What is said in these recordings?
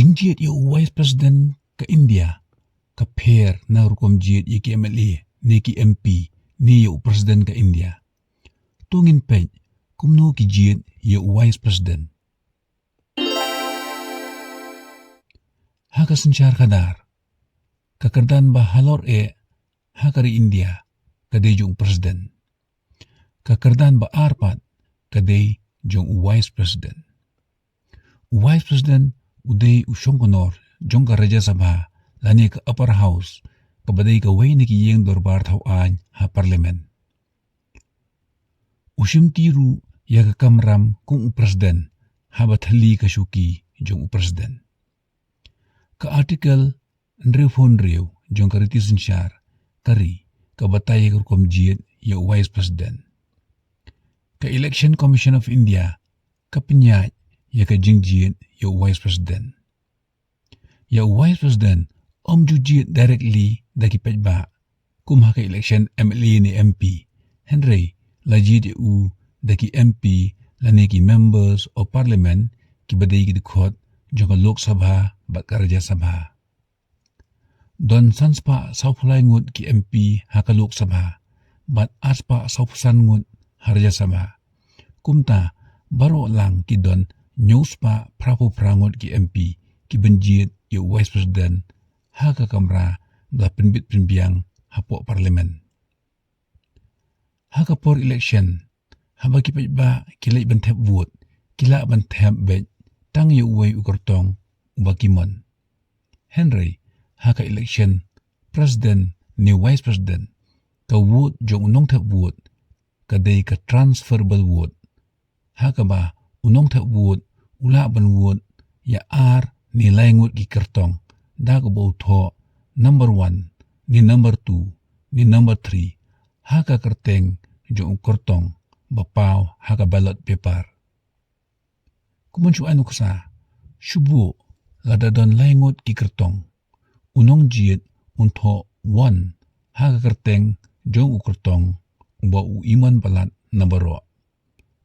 Jinjiet ya Vice President ke India, ke pair na rukom jiet ya ki MLA, ni ki MP, ni ya President ke India. Tungin pej, kumno ki jiet ya Vice President. Haka sencar kadar, kakerdan bahalor hakari India, kadai jung President. Kakerdan ba arpat, kadai jung Vice President. Vice President uday usyong konor jong ka Raja Sabha lani ka Upper House kabaday ka way nakiyeng dorbar tawaan ha Parliament. Usyong tiru ya ka kamram kung President habat hali ka syuki jong President. Ka artikel Nrefon Rew jong ka riti sensyar kari kabatay ka komjiet ya Vice President. Ka Election Commission of India kapinyat ya ka jingjiet ya Vice President. Ya Vice President jujiet directly daki pejba kumha ka election MLA ni MP Henry lajit daki MP lani ki members of parliament ki badai ki dikhot jong ka Lok Sabha bat ka Raja Sabha. Don sanspa saupulai ngut ki MP ha ka Lok Sabha bat aspa saupusan ngut ha Raja Sabha. Kumta baro lang ki don nyuspa prapu prangut ki MP ki benjiet ya Vice President ha ka kamra bla penbit penbiang ha po parlimen. Ha ka por election ha bagi pejba kilai bentep vote kila bentep bet tang ya uway ukortong ubakimon. Henry ha ka election President ni Vice President ka vote jong unong tep vote kadai ka transferable vote. Ha ka ba unong tep vote ula ban vote ya nilai ngut ki kertong da ko bo tho number 1 ni number 2 ni number 3 ha ka kerteng jo kertong bapau ha ka ballot paper. Kumun chu anu ksa shubu lada don lai ngut ki kertong unong jiet untho 1 ha ka kerteng jo kertong ba u iman balat number ro.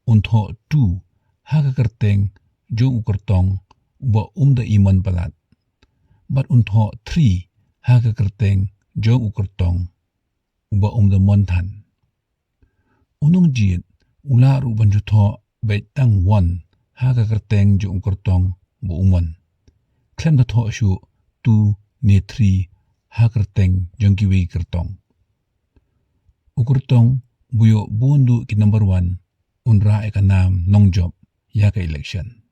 Untho 2 ha ka kerteng jo kertong ba da iman balat. Bat untho 3 ha ka kerteng jong ukertong ba da montan. Unong jiet ula ru banjutho bet tang 1 ha ka kerteng jong ukertong ba umon. Klem da tho shu 2 ni 3 ha kerteng jong kiwi kertong. Ukertong buyo bundu ki number 1 unra eka nam nong job ya ka election.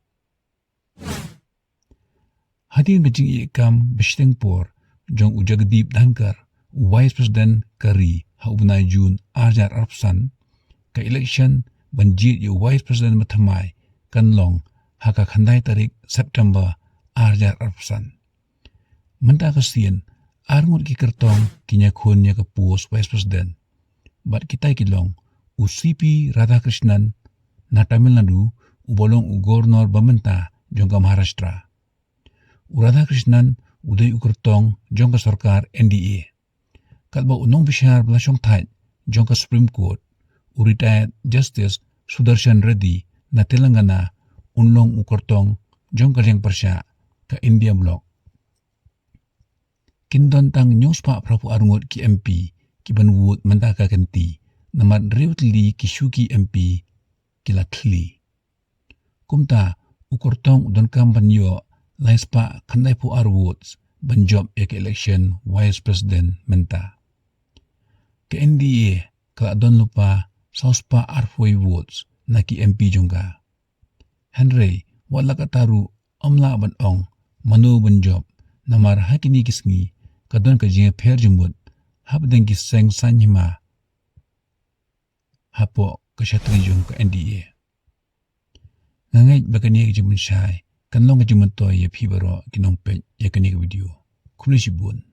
Hadin bejing ikam beshteng por jong Jagdeep Dhankar Vice President kari ha ubnai Jun Arjar Arpsan ka election banjit yu Vice President mathamai kanlong ha ka khandai tarik September Arjar Arpsan. Menta kasien arngut ki kertong kinya khun nya ka post Vice President. Bat kita kilong UCP Radhakrishnan na Tamil Nadu ubolong Governor Bamenta jong ka Maharashtra. Radhakrishnan uday ukertong jong ka sarkar NDA. Kalba unong bishar belasyong thait jong ka Supreme Court retired Justice Sudarshan Reddy na Telangana unlong ukertong jong ka Liang Persya ka India Block. Kindon tang nyospa prapu arngut ki MP ki banwut mentaka kenti namat riutli ki syuki MP kilatli. Kumta ukertong don kampanyo laispa kandai pu arwoods banjob ek election Vice President menta. Ke NDA kala don lupa sauspa arfoi votes na ki MP jongka. Henry wala kataru omla ban ong manu banjob namar hakini kisngi kadon ka jinga pher jumut habdeng ki seng sanyima hapo kashatri jong ka NDA. Ngangay bakani ki jumun syai kanlong ka jumun to ye phi baro kinong pe ye kani video. Kumli sibun.